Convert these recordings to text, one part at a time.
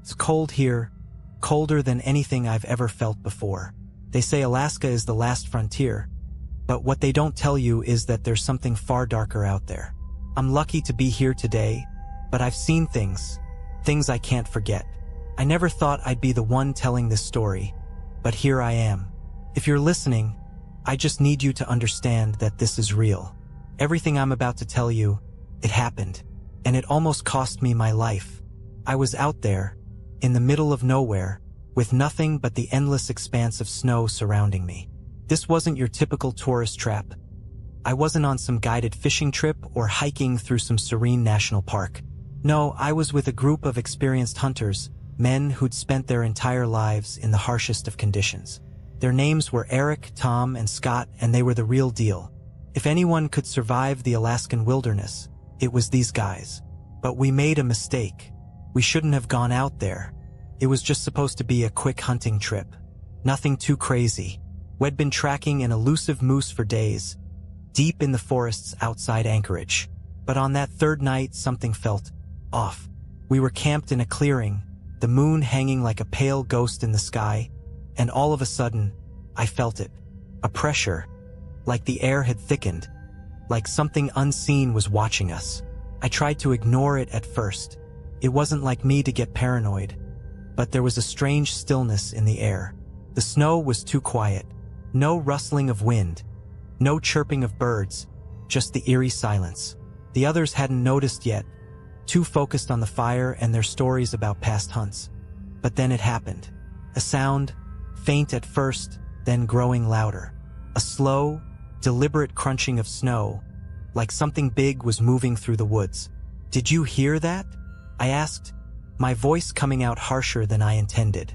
It's cold here, colder than anything I've ever felt before. They say Alaska is the last frontier, but what they don't tell you is that there's something far darker out there. I'm lucky to be here today, but I've seen things I can't forget. I never thought I'd be the one telling this story, but here I am. If you're listening, I just need you to understand that this is real. Everything I'm about to tell you, it happened, and it almost cost me my life. I was out there, in the middle of nowhere, with nothing but the endless expanse of snow surrounding me. This wasn't your typical tourist trap. I wasn't on some guided fishing trip or hiking through some serene national park. No, I was with a group of experienced hunters, men who'd spent their entire lives in the harshest of conditions. Their names were Eric, Tom, and Scott, and they were the real deal. If anyone could survive the Alaskan wilderness, it was these guys. But we made a mistake. We shouldn't have gone out there. It was just supposed to be a quick hunting trip. Nothing too crazy. We'd been tracking an elusive moose for days, deep in the forests outside Anchorage. But on that third night, something felt off. We were camped in a clearing, the moon hanging like a pale ghost in the sky, and all of a sudden, I felt it. A pressure, like the air had thickened, like something unseen was watching us. I tried to ignore it at first. It wasn't like me to get paranoid, but there was a strange stillness in the air. The snow was too quiet. No rustling of wind, no chirping of birds, just the eerie silence. The others hadn't noticed yet, too focused on the fire and their stories about past hunts. But then it happened. A sound, faint at first, then growing louder. A slow, deliberate crunching of snow, like something big was moving through the woods. "Did you hear that?" I asked, my voice coming out harsher than I intended.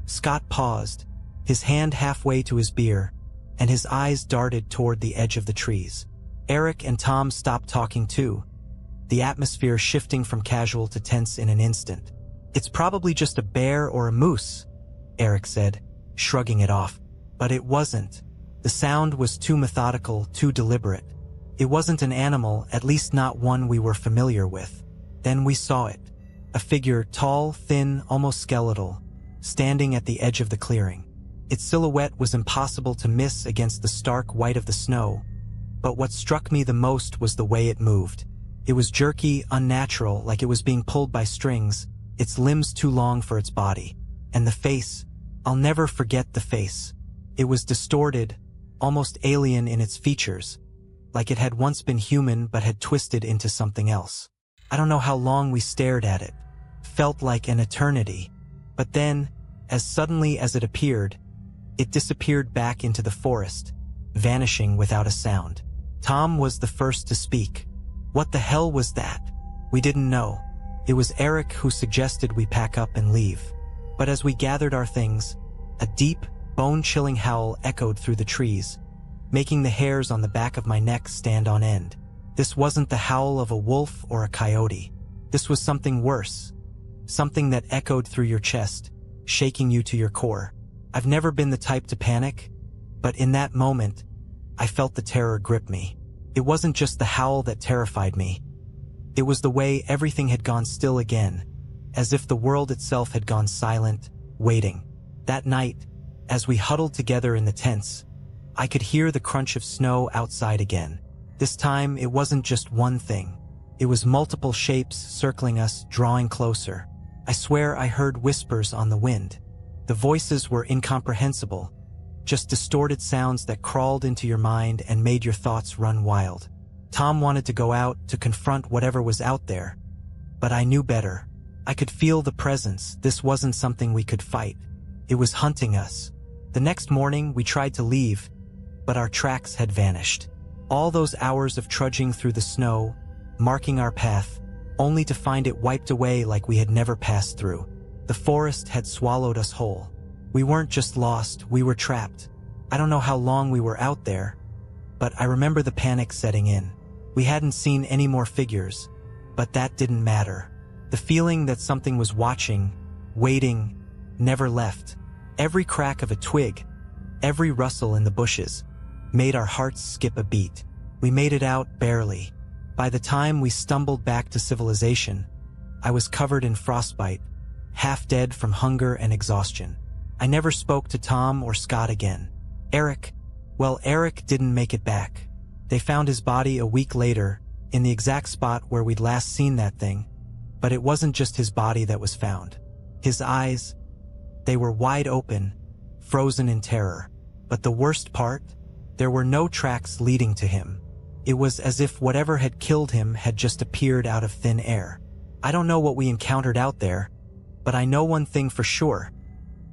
Scott paused, his hand halfway to his beer, and his eyes darted toward the edge of the trees. Eric and Tom stopped talking too, the atmosphere shifting from casual to tense in an instant. "It's probably just a bear or a moose," Eric said, shrugging it off. But it wasn't. The sound was too methodical, too deliberate. It wasn't an animal, at least not one we were familiar with. Then we saw it. A figure, tall, thin, almost skeletal, standing at the edge of the clearing. Its silhouette was impossible to miss against the stark white of the snow, but what struck me the most was the way it moved. It was jerky, unnatural, like it was being pulled by strings, its limbs too long for its body. And the face, I'll never forget the face. It was distorted, almost alien in its features, like it had once been human but had twisted into something else. I don't know how long we stared at it. Felt like an eternity. But then, as suddenly as it appeared, it disappeared back into the forest, vanishing without a sound. Tom was the first to speak. "What the hell was that?" We didn't know. It was Eric who suggested we pack up and leave. But as we gathered our things, a deep, bone-chilling howl echoed through the trees, making the hairs on the back of my neck stand on end. This wasn't the howl of a wolf or a coyote. This was something worse. Something that echoed through your chest, shaking you to your core. I've never been the type to panic, but in that moment, I felt the terror grip me. It wasn't just the howl that terrified me. It was the way everything had gone still again, as if the world itself had gone silent, waiting. That night, as we huddled together in the tents, I could hear the crunch of snow outside again. This time, it wasn't just one thing. It was multiple shapes circling us, drawing closer. I swear I heard whispers on the wind. The voices were incomprehensible, just distorted sounds that crawled into your mind and made your thoughts run wild. Tom wanted to go out to confront whatever was out there, but I knew better. I could feel the presence. This wasn't something we could fight. It was hunting us. The next morning, we tried to leave, but our tracks had vanished. All those hours of trudging through the snow, marking our path, only to find it wiped away like we had never passed through. The forest had swallowed us whole. We weren't just lost, we were trapped. I don't know how long we were out there, but I remember the panic setting in. We hadn't seen any more figures, but that didn't matter. The feeling that something was watching, waiting, never left. Every crack of a twig, every rustle in the bushes, made our hearts skip a beat. We made it out barely. By the time we stumbled back to civilization, I was covered in frostbite, half dead from hunger and exhaustion. I never spoke to Tom or Scott again. Eric didn't make it back. They found his body a week later, in the exact spot where we'd last seen that thing. But it wasn't just his body that was found. His eyes, they were wide open, frozen in terror. But the worst part? There were no tracks leading to him. It was as if whatever had killed him had just appeared out of thin air. I don't know what we encountered out there, but I know one thing for sure.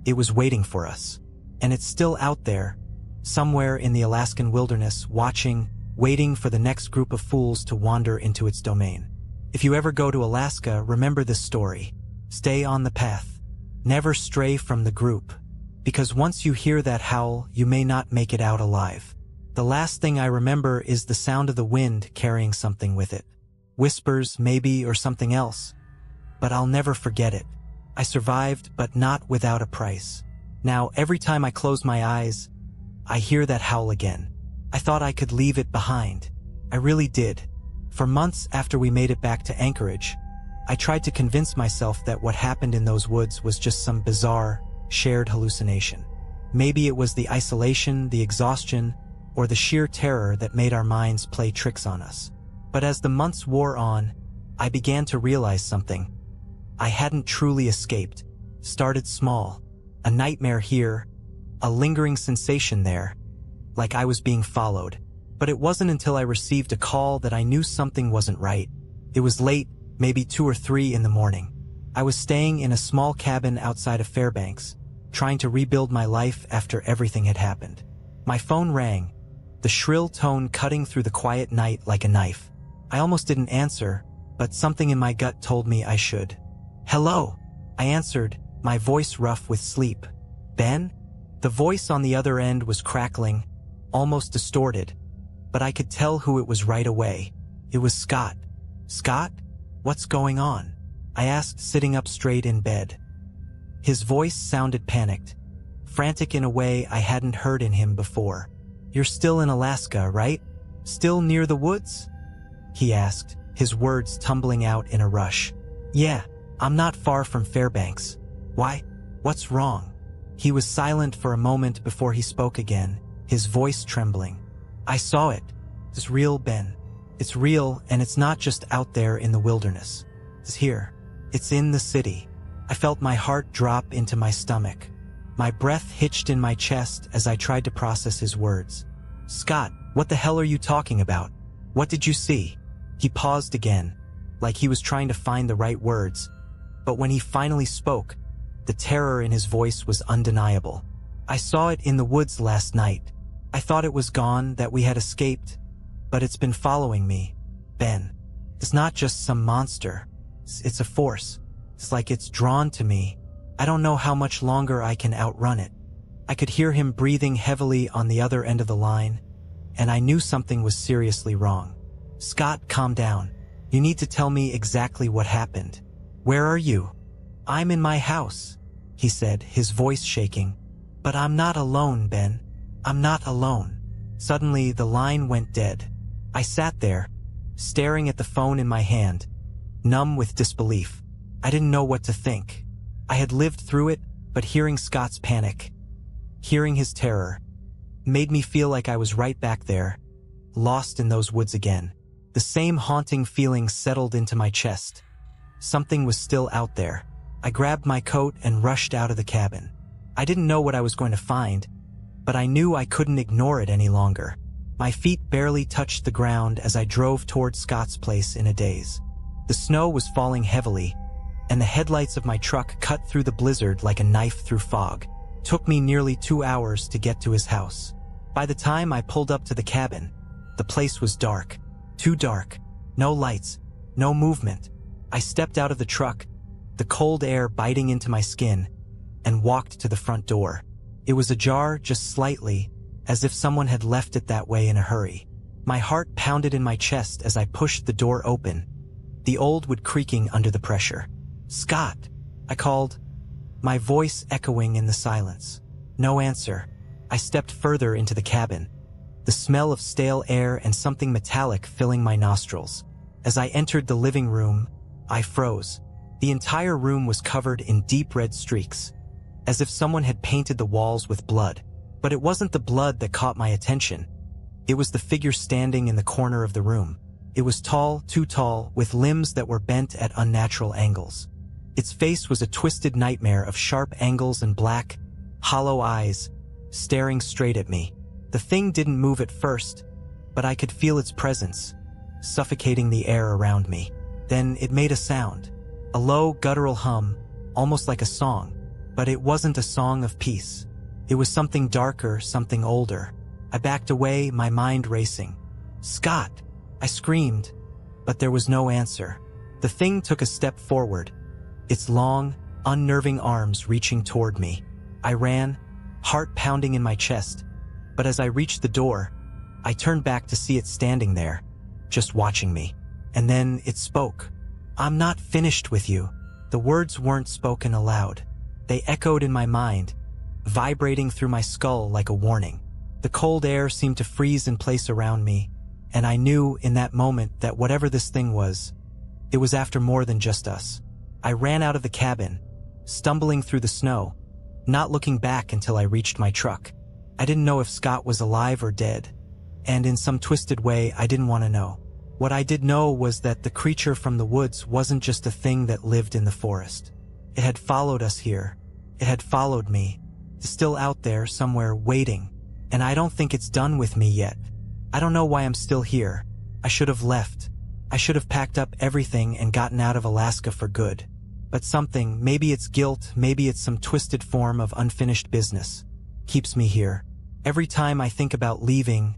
It was waiting for us. And it's still out there, somewhere in the Alaskan wilderness, waiting for the next group of fools to wander into its domain. If you ever go to Alaska, remember this story. Stay on the path. Never stray from the group. Because once you hear that howl, you may not make it out alive. The last thing I remember is the sound of the wind carrying something with it. Whispers, maybe, or something else. But I'll never forget it. I survived, but not without a price. Now, every time I close my eyes, I hear that howl again. I thought I could leave it behind. I really did. For months after we made it back to Anchorage, I tried to convince myself that what happened in those woods was just some bizarre, shared hallucination. Maybe it was the isolation, the exhaustion, or the sheer terror that made our minds play tricks on us. But as the months wore on, I began to realize something. I hadn't truly escaped. Started small. A nightmare here, a lingering sensation there, like I was being followed. But it wasn't until I received a call that I knew something wasn't right. It was late, maybe 2 or 3 in the morning. I was staying in a small cabin outside of Fairbanks, trying to rebuild my life after everything had happened. My phone rang, the shrill tone cutting through the quiet night like a knife. I almost didn't answer, but something in my gut told me I should. "Hello," I answered, my voice rough with sleep. "Ben?" The voice on the other end was crackling, almost distorted, but I could tell who it was right away. It was Scott. "Scott? What's going on?" I asked, sitting up straight in bed. His voice sounded panicked, frantic in a way I hadn't heard in him before. "You're still in Alaska, right? Still near the woods?" he asked, his words tumbling out in a rush. "Yeah, I'm not far from Fairbanks. Why? What's wrong?" He was silent for a moment before he spoke again, his voice trembling. "I saw it. It's real, Ben. It's real, and it's not just out there in the wilderness. It's here. It's in the city." I felt my heart drop into my stomach. My breath hitched in my chest as I tried to process his words. "Scott, what the hell are you talking about? What did you see?" He paused again, like he was trying to find the right words. But when he finally spoke, the terror in his voice was undeniable. "I saw it in the woods last night. I thought it was gone, that we had escaped, but it's been following me, Ben. It's not just some monster. It's a force. It's like it's drawn to me. I don't know how much longer I can outrun it." I could hear him breathing heavily on the other end of the line, and I knew something was seriously wrong. "Scott, calm down. You need to tell me exactly what happened. Where are you?" "I'm in my house," he said, his voice shaking. "But I'm not alone, Ben. I'm not alone." Suddenly, the line went dead. I sat there, staring at the phone in my hand, numb with disbelief. I didn't know what to think. I had lived through it, but hearing Scott's panic, hearing his terror, made me feel like I was right back there, lost in those woods again. The same haunting feeling settled into my chest. Something was still out there. I grabbed my coat and rushed out of the cabin. I didn't know what I was going to find, but I knew I couldn't ignore it any longer. My feet barely touched the ground as I drove toward Scott's place in a daze. The snow was falling heavily, and the headlights of my truck cut through the blizzard like a knife through fog. It took me nearly 2 hours to get to his house. By the time I pulled up to the cabin, the place was dark. Too dark. No lights. No movement. I stepped out of the truck, the cold air biting into my skin, and walked to the front door. It was ajar just slightly, as if someone had left it that way in a hurry. My heart pounded in my chest as I pushed the door open, the old wood creaking under the pressure. "Scott," I called, my voice echoing in the silence. No answer. I stepped further into the cabin, the smell of stale air and something metallic filling my nostrils. As I entered the living room, I froze. The entire room was covered in deep red streaks, as if someone had painted the walls with blood. But it wasn't the blood that caught my attention. It was the figure standing in the corner of the room. It was tall, too tall, with limbs that were bent at unnatural angles. Its face was a twisted nightmare of sharp angles and black, hollow eyes, staring straight at me. The thing didn't move at first, but I could feel its presence, suffocating the air around me. Then it made a sound, a low, guttural hum, almost like a song. But it wasn't a song of peace. It was something darker, something older. I backed away, my mind racing. "Scott!" I screamed, but there was no answer. The thing took a step forward, its long, unnerving arms reaching toward me. I ran, heart pounding in my chest, but as I reached the door, I turned back to see it standing there, just watching me. And then it spoke. "I'm not finished with you." The words weren't spoken aloud. They echoed in my mind, vibrating through my skull like a warning. The cold air seemed to freeze in place around me, and I knew in that moment that whatever this thing was, it was after more than just us. I ran out of the cabin, stumbling through the snow, not looking back until I reached my truck. I didn't know if Scott was alive or dead, and in some twisted way I didn't want to know. What I did know was that the creature from the woods wasn't just a thing that lived in the forest. It had followed us here. It had followed me. It's still out there somewhere waiting, and I don't think it's done with me yet. I don't know why I'm still here. I should have left. I should have packed up everything and gotten out of Alaska for good. But something, maybe it's guilt, maybe it's some twisted form of unfinished business, keeps me here. Every time I think about leaving,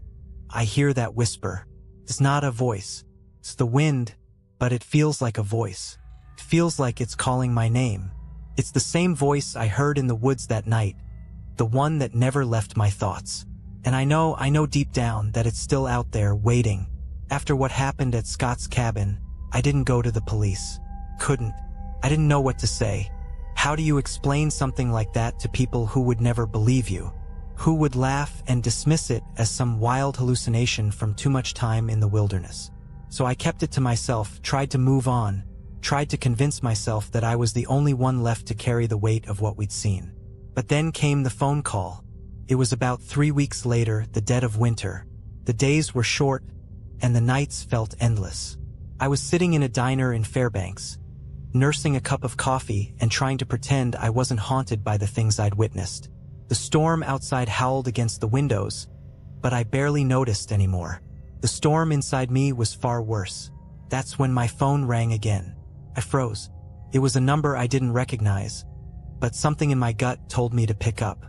I hear that whisper. It's not a voice. It's the wind, but it feels like a voice. It feels like it's calling my name. It's the same voice I heard in the woods that night, the one that never left my thoughts. And I know deep down that it's still out there waiting. After what happened at Scott's cabin, I didn't go to the police. Couldn't. I didn't know what to say. How do you explain something like that to people who would never believe you? Who would laugh and dismiss it as some wild hallucination from too much time in the wilderness? So I kept it to myself, tried to move on, tried to convince myself that I was the only one left to carry the weight of what we'd seen. But then came the phone call. It was about 3 weeks later, the dead of winter. The days were short, and the nights felt endless. I was sitting in a diner in Fairbanks, nursing a cup of coffee and trying to pretend I wasn't haunted by the things I'd witnessed. The storm outside howled against the windows, but I barely noticed anymore. The storm inside me was far worse. That's when my phone rang again. I froze. It was a number I didn't recognize, but something in my gut told me to pick up.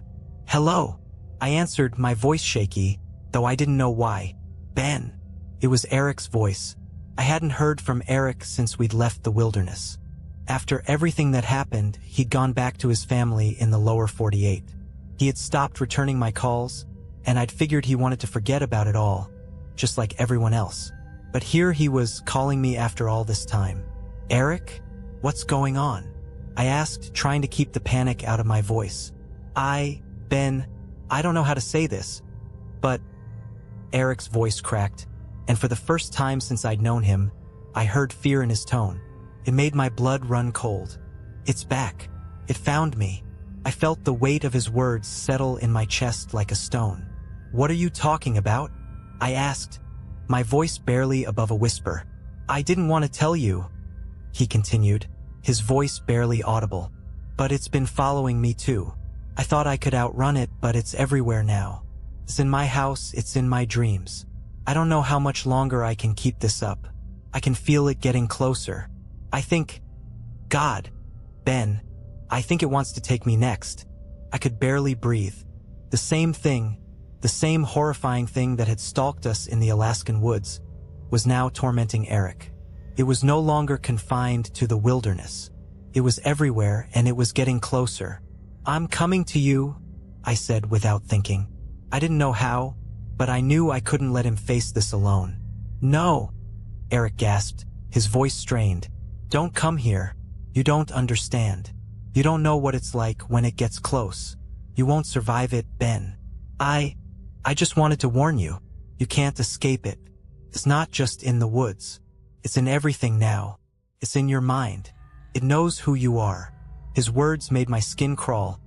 "Hello." I answered, my voice shaky, though I didn't know why. "Ben." It was Eric's voice. I hadn't heard from Eric since we'd left the wilderness. After everything that happened, he'd gone back to his family in the lower 48. He had stopped returning my calls, and I'd figured he wanted to forget about it all, just like everyone else. But here he was calling me after all this time. "Eric? What's going on?" I asked, trying to keep the panic out of my voice. Ben, I don't know how to say this, but..." Eric's voice cracked, and for the first time since I'd known him, I heard fear in his tone. It made my blood run cold. "It's back. It found me." I felt the weight of his words settle in my chest like a stone. "What are you talking about?" I asked, my voice barely above a whisper. "I didn't want to tell you," he continued, his voice barely audible. "But it's been following me too. I thought I could outrun it, but it's everywhere now. It's in my house, it's in my dreams. I don't know how much longer I can keep this up. I can feel it getting closer. I think... God, Ben, I think it wants to take me next." I could barely breathe. The same thing, the same horrifying thing that had stalked us in the Alaskan woods, was now tormenting Eric. It was no longer confined to the wilderness. It was everywhere, and it was getting closer. "I'm coming to you," I said without thinking. I didn't know how, but I knew I couldn't let him face this alone. "No," Eric gasped, his voice strained. "Don't come here. You don't understand. You don't know what it's like when it gets close. You won't survive it, Ben. I just wanted to warn you. You can't escape it. It's not just in the woods. It's in everything now. It's in your mind. It knows who you are. His words made my skin crawl,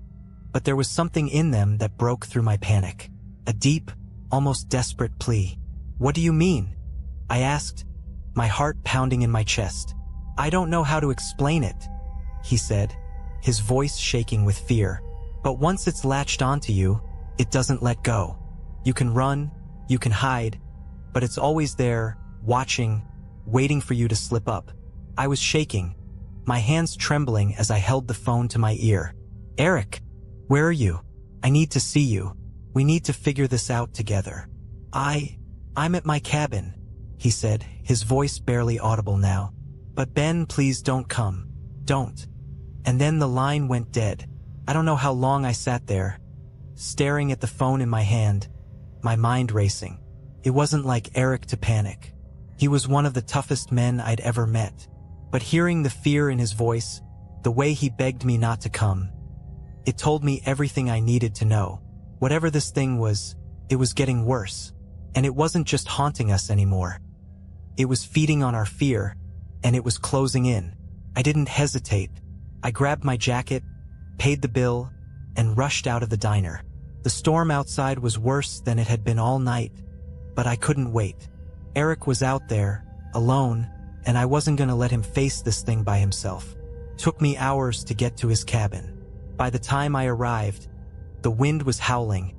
but there was something in them that broke through my panic. A deep, almost desperate plea. What do you mean? I asked, my heart pounding in my chest. I don't know how to explain it, he said, his voice shaking with fear. But once it's latched onto you, it doesn't let go. You can run, you can hide, but it's always there, watching, waiting for you to slip up. I was shaking, my hands trembling as I held the phone to my ear. Eric, where are you? I need to see you. We need to figure this out together. I'm at my cabin, he said, his voice barely audible now. But Ben, please don't come. Don't. And then the line went dead. I don't know how long I sat there, staring at the phone in my hand, my mind racing. It wasn't like Eric to panic. He was one of the toughest men I'd ever met. But hearing the fear in his voice, the way he begged me not to come, it told me everything I needed to know. Whatever this thing was, it was getting worse. And it wasn't just haunting us anymore. It was feeding on our fear, and it was closing in. I didn't hesitate. I grabbed my jacket, paid the bill, and rushed out of the diner. The storm outside was worse than it had been all night, but I couldn't wait. Eric was out there, alone, and I wasn't going to let him face this thing by himself. It took me hours to get to his cabin. By the time I arrived, the wind was howling,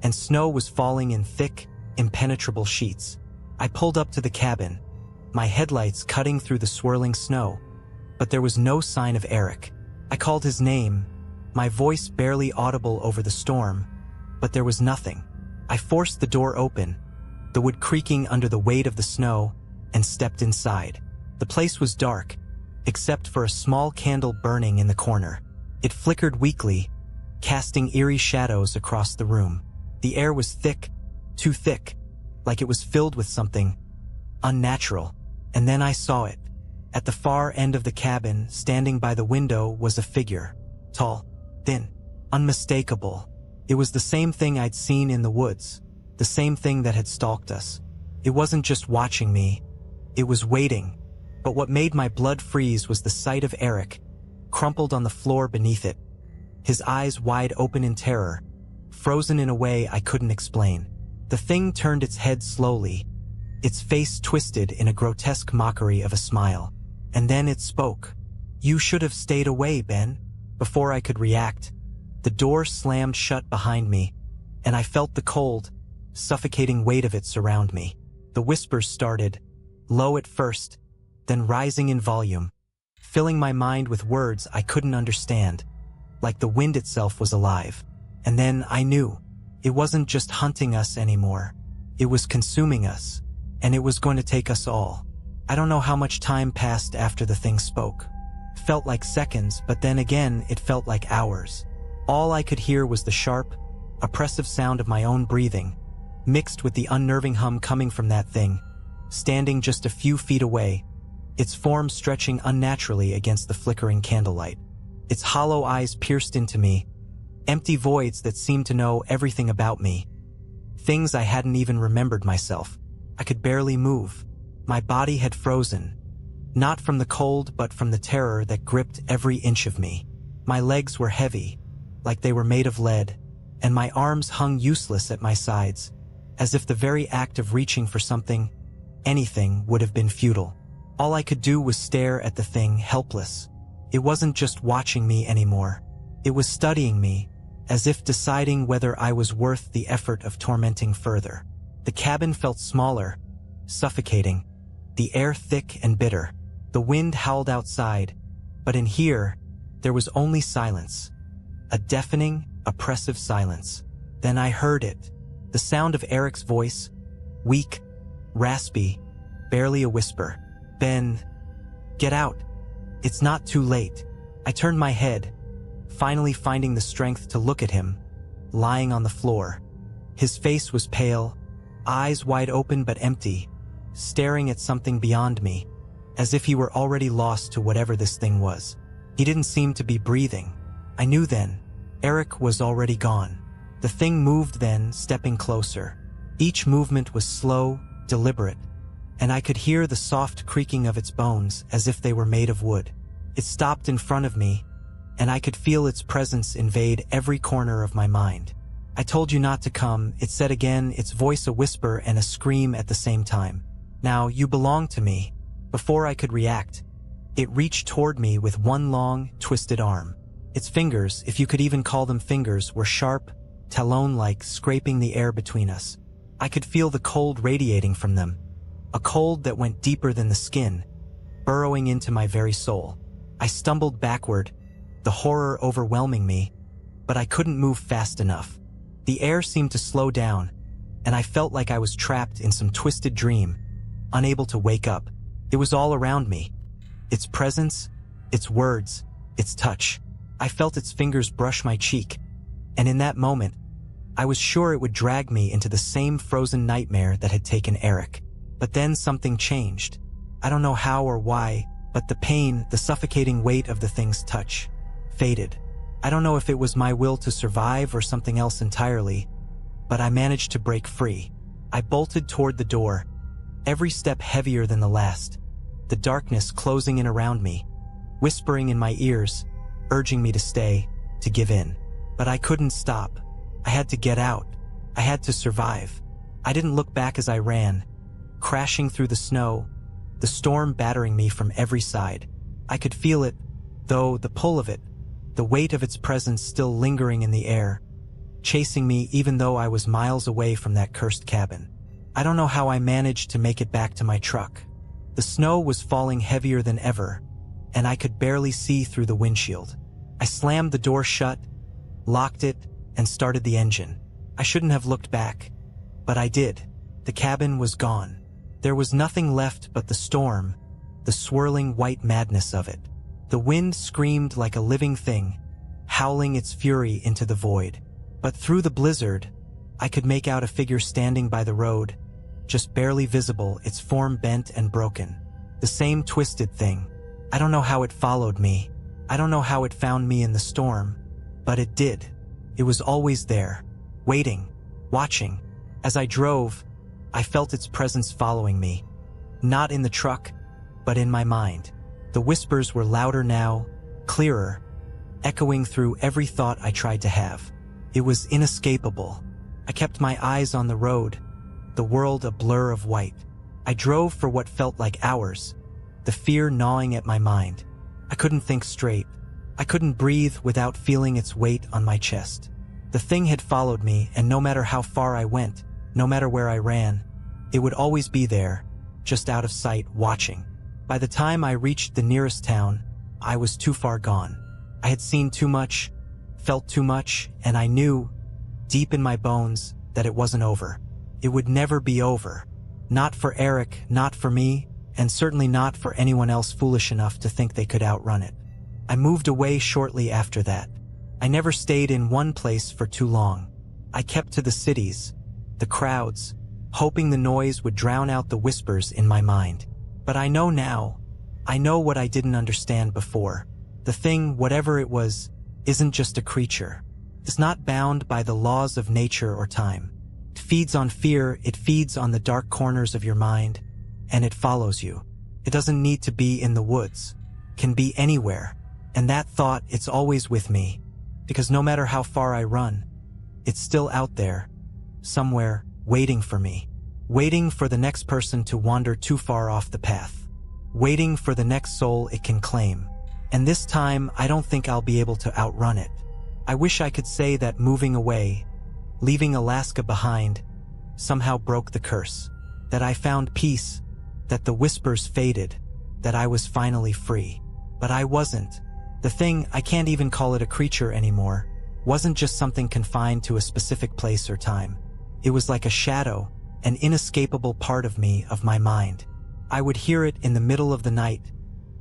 and snow was falling in thick, impenetrable sheets. I pulled up to the cabin, my headlights cutting through the swirling snow, but there was no sign of Eric. I called his name, my voice barely audible over the storm, but there was nothing. I forced the door open, the wood creaking under the weight of the snow, and stepped inside. The place was dark, except for a small candle burning in the corner. It flickered weakly, casting eerie shadows across the room. The air was thick, too thick, like it was filled with something unnatural. And then I saw it. At the far end of the cabin, standing by the window, was a figure. Tall, thin, unmistakable. It was the same thing I'd seen in the woods, the same thing that had stalked us. It wasn't just watching me, it was waiting. But what made my blood freeze was the sight of Eric, crumpled on the floor beneath it, his eyes wide open in terror, frozen in a way I couldn't explain. The thing turned its head slowly, its face twisted in a grotesque mockery of a smile. And then it spoke. "You should have stayed away, Ben." Before I could react, the door slammed shut behind me, and I felt the cold, suffocating weight of it surround me. The whispers started, low at first, then rising in volume, filling my mind with words I couldn't understand, like the wind itself was alive. And then I knew. It wasn't just hunting us anymore. It was consuming us, and it was going to take us all. I don't know how much time passed after the thing spoke. It felt like seconds, but then again it felt like hours. All I could hear was the sharp, oppressive sound of my own breathing, mixed with the unnerving hum coming from that thing, standing just a few feet away, its form stretching unnaturally against the flickering candlelight. Its hollow eyes pierced into me, empty voids that seemed to know everything about me. Things I hadn't even remembered myself. I could barely move. My body had frozen, not from the cold but from the terror that gripped every inch of me. My legs were heavy, like they were made of lead, and my arms hung useless at my sides, as if the very act of reaching for something, anything, would have been futile. All I could do was stare at the thing, helpless. It wasn't just watching me anymore. It was studying me, as if deciding whether I was worth the effort of tormenting further. The cabin felt smaller, suffocating, the air thick and bitter. The wind howled outside, but in here, there was only silence. A deafening, oppressive silence. Then I heard it. The sound of Eric's voice, weak, raspy, barely a whisper. "Ben, get out. It's not too late." I turned my head, finally finding the strength to look at him, lying on the floor. His face was pale, eyes wide open but empty, staring at something beyond me, as if he were already lost to whatever this thing was. He didn't seem to be breathing. I knew then. Eric was already gone. The thing moved then, stepping closer. Each movement was slow, deliberate, and I could hear the soft creaking of its bones as if they were made of wood. It stopped in front of me, and I could feel its presence invade every corner of my mind. "I told you not to come," it said again, its voice a whisper and a scream at the same time. "Now, you belong to me." Before I could react, it reached toward me with one long, twisted arm. Its fingers, if you could even call them fingers, were sharp, talon-like, scraping the air between us. I could feel the cold radiating from them, a cold that went deeper than the skin, burrowing into my very soul. I stumbled backward, the horror overwhelming me, but I couldn't move fast enough. The air seemed to slow down, and I felt like I was trapped in some twisted dream, unable to wake up. It was all around me. Its presence, its words, its touch. I felt its fingers brush my cheek, and in that moment, I was sure it would drag me into the same frozen nightmare that had taken Eric. But then something changed. I don't know how or why, but the pain, the suffocating weight of the thing's touch, faded. I don't know if it was my will to survive or something else entirely, but I managed to break free. I bolted toward the door, every step heavier than the last, the darkness closing in around me, whispering in my ears, urging me to stay, to give in. But I couldn't stop. I had to get out. I had to survive. I didn't look back as I ran, crashing through the snow, the storm battering me from every side. I could feel it, though, the pull of it, the weight of its presence still lingering in the air, chasing me even though I was miles away from that cursed cabin. I don't know how I managed to make it back to my truck. The snow was falling heavier than ever, and I could barely see through the windshield. I slammed the door shut, locked it, and started the engine. I shouldn't have looked back, but I did. The cabin was gone. There was nothing left but the storm, the swirling white madness of it. The wind screamed like a living thing, howling its fury into the void. But through the blizzard, I could make out a figure standing by the road, just barely visible, its form bent and broken. The same twisted thing. I don't know how it followed me. I don't know how it found me in the storm, but it did. It was always there, waiting, watching. As I drove, I felt its presence following me. Not in the truck, but in my mind. The whispers were louder now, clearer, echoing through every thought I tried to have. It was inescapable. I kept my eyes on the road, the world a blur of white. I drove for what felt like hours, the fear gnawing at my mind. I couldn't think straight. I couldn't breathe without feeling its weight on my chest. The thing had followed me, and no matter how far I went, no matter where I ran, it would always be there, just out of sight, watching. By the time I reached the nearest town, I was too far gone. I had seen too much, felt too much, and I knew, deep in my bones, that it wasn't over. It would never be over. Not for Eric, not for me, and certainly not for anyone else foolish enough to think they could outrun it. I moved away shortly after that. I never stayed in one place for too long. I kept to the cities, the crowds, hoping the noise would drown out the whispers in my mind. But I know now. I know what I didn't understand before. The thing, whatever it was, isn't just a creature. It's not bound by the laws of nature or time. It feeds on fear, it feeds on the dark corners of your mind, and it follows you. It doesn't need to be in the woods. It can be anywhere. And that thought, it's always with me, because no matter how far I run, it's still out there, somewhere, waiting for me. Waiting for the next person to wander too far off the path. Waiting for the next soul it can claim. And this time, I don't think I'll be able to outrun it. I wish I could say that moving away, leaving Alaska behind, somehow broke the curse. That I found peace, that the whispers faded, that I was finally free. But I wasn't. The thing, I can't even call it a creature anymore, wasn't just something confined to a specific place or time. It was like a shadow, an inescapable part of me, of my mind. I would hear it in the middle of the night,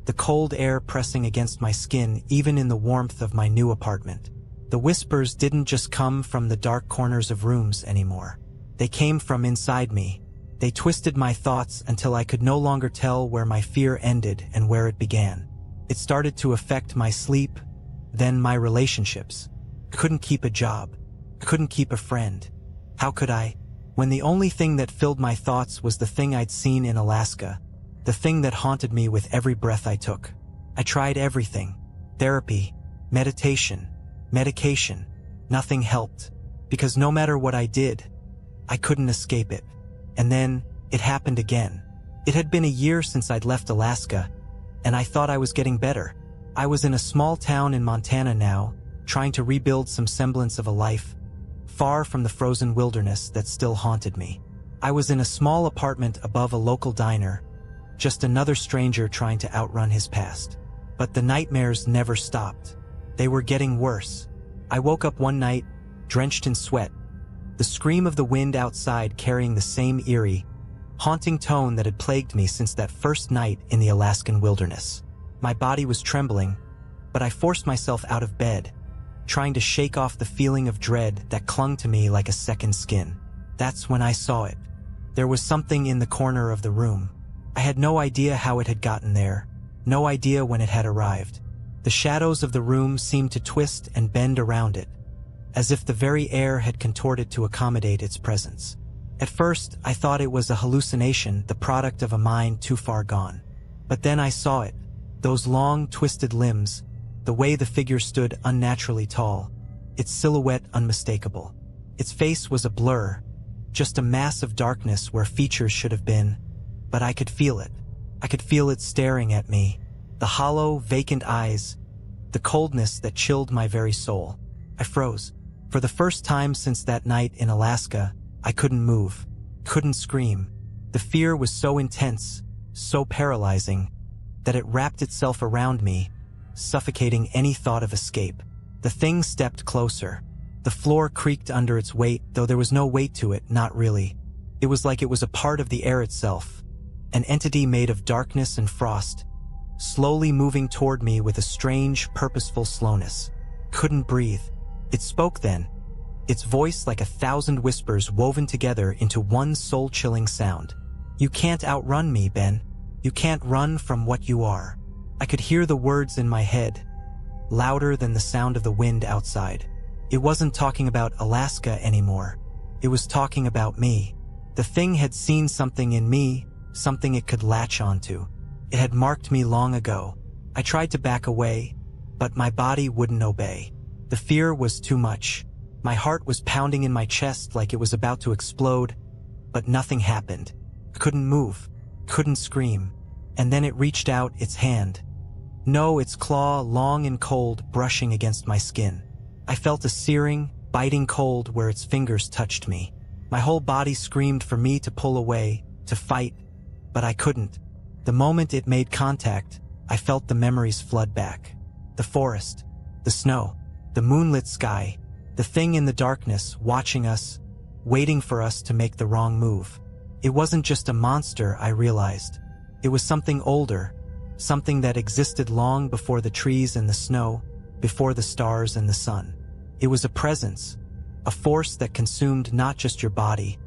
the cold air pressing against my skin even in the warmth of my new apartment. The whispers didn't just come from the dark corners of rooms anymore. They came from inside me. They twisted my thoughts until I could no longer tell where my fear ended and where it began. It started to affect my sleep, then my relationships. I couldn't keep a job. I couldn't keep a friend. How could I? When the only thing that filled my thoughts was the thing I'd seen in Alaska, the thing that haunted me with every breath I took. I tried everything. Therapy, meditation, medication. Nothing helped. Because no matter what I did, I couldn't escape it. And then, it happened again. It had been a year since I'd left Alaska, and I thought I was getting better. I was in a small town in Montana now, trying to rebuild some semblance of a life, far from the frozen wilderness that still haunted me. I was in a small apartment above a local diner, just another stranger trying to outrun his past. But the nightmares never stopped. They were getting worse. I woke up one night, drenched in sweat, the scream of the wind outside carrying the same eerie, haunting tone that had plagued me since that first night in the Alaskan wilderness. My body was trembling, but I forced myself out of bed, trying to shake off the feeling of dread that clung to me like a second skin. That's when I saw it. There was something in the corner of the room. I had no idea how it had gotten there, no idea when it had arrived. The shadows of the room seemed to twist and bend around it, as if the very air had contorted to accommodate its presence. At first, I thought it was a hallucination, the product of a mind too far gone. But then I saw it, those long, twisted limbs, the way the figure stood unnaturally tall, its silhouette unmistakable. Its face was a blur, just a mass of darkness where features should have been, but I could feel it. I could feel it staring at me, the hollow, vacant eyes, the coldness that chilled my very soul. I froze. For the first time since that night in Alaska, I couldn't move, couldn't scream. The fear was so intense, so paralyzing, that it wrapped itself around me, suffocating any thought of escape. The thing stepped closer. The floor creaked under its weight, though there was no weight to it, not really. It was like it was a part of the air itself, an entity made of darkness and frost, slowly moving toward me with a strange, purposeful slowness. Couldn't breathe. It spoke then, its voice like 1,000 whispers woven together into one soul-chilling sound. "You can't outrun me, Ben. You can't run from what you are." I could hear the words in my head, louder than the sound of the wind outside. It wasn't talking about Alaska anymore. It was talking about me. The thing had seen something in me, something it could latch onto. It had marked me long ago. I tried to back away, but my body wouldn't obey. The fear was too much. My heart was pounding in my chest like it was about to explode, but nothing happened. I couldn't move, couldn't scream. And then it reached out its hand. No, its claw, long and cold, brushing against my skin. I felt a searing, biting cold where its fingers touched me. My whole body screamed for me to pull away, to fight, but I couldn't. The moment it made contact, I felt the memories flood back. The forest, the snow, the moonlit sky, the thing in the darkness, watching us, waiting for us to make the wrong move. It wasn't just a monster, I realized. It was something older, something that existed long before the trees and the snow, before the stars and the sun. It was a presence, a force that consumed not just your body,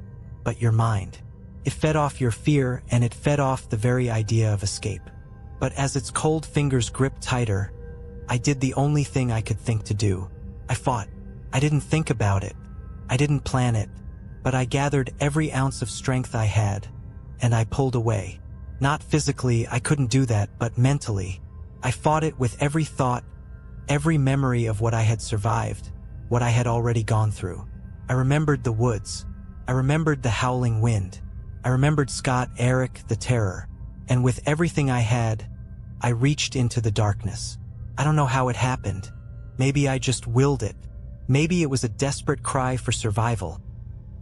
but your mind. It fed off your fear, and it fed off the very idea of escape. But as its cold fingers gripped tighter, I did the only thing I could think to do. I fought. I didn't think about it. I didn't plan it. But I gathered every ounce of strength I had, and I pulled away. Not physically, I couldn't do that, but mentally. I fought it with every thought, every memory of what I had survived, what I had already gone through. I remembered the woods. I remembered the howling wind. I remembered Scott, Eric, the terror. And with everything I had, I reached into the darkness. I don't know how it happened. Maybe I just willed it. Maybe it was a desperate cry for survival,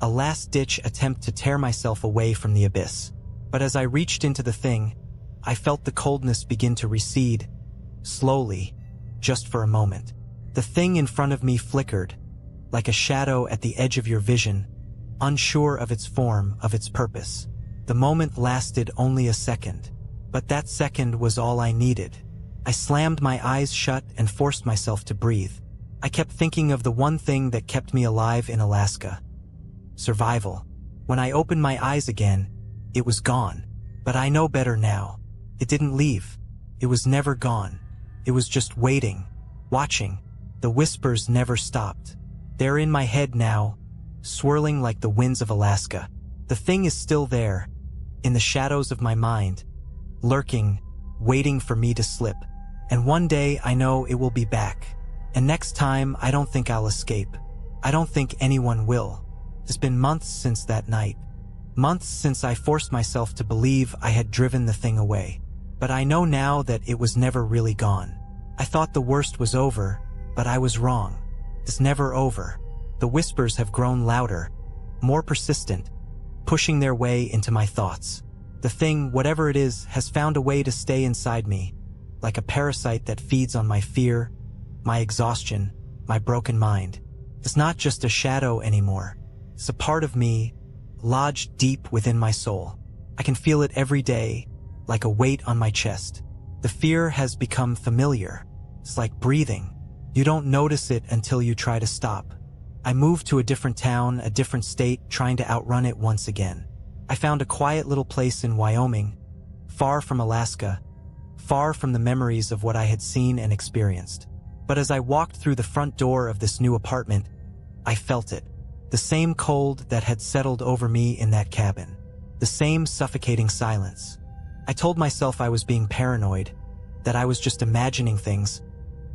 a last-ditch attempt to tear myself away from the abyss. But as I reached into the thing, I felt the coldness begin to recede, slowly, just for a moment. The thing in front of me flickered, like a shadow at the edge of your vision, unsure of its form, of its purpose. The moment lasted only a second, but that second was all I needed. I slammed my eyes shut and forced myself to breathe. I kept thinking of the one thing that kept me alive in Alaska: survival. When I opened my eyes again, it was gone. But I know better now. It didn't leave. It was never gone. It was just waiting, watching. The whispers never stopped. They're in my head now, swirling like the winds of Alaska. The thing is still there, in the shadows of my mind, lurking, waiting for me to slip. And one day I know it will be back. And next time I don't think I'll escape. I don't think anyone will. It's been months since that night. Months since I forced myself to believe I had driven the thing away. But I know now that it was never really gone. I thought the worst was over, but I was wrong. It's never over. The whispers have grown louder, more persistent, pushing their way into my thoughts. The thing, whatever it is, has found a way to stay inside me, like a parasite that feeds on my fear, my exhaustion, my broken mind. It's not just a shadow anymore. It's a part of me, lodged deep within my soul. I can feel it every day, like a weight on my chest. The fear has become familiar. It's like breathing. You don't notice it until you try to stop. I moved to a different town, a different state, trying to outrun it once again. I found a quiet little place in Wyoming, far from Alaska, far from the memories of what I had seen and experienced. But as I walked through the front door of this new apartment, I felt it. The same cold that had settled over me in that cabin. The same suffocating silence. I told myself I was being paranoid, that I was just imagining things,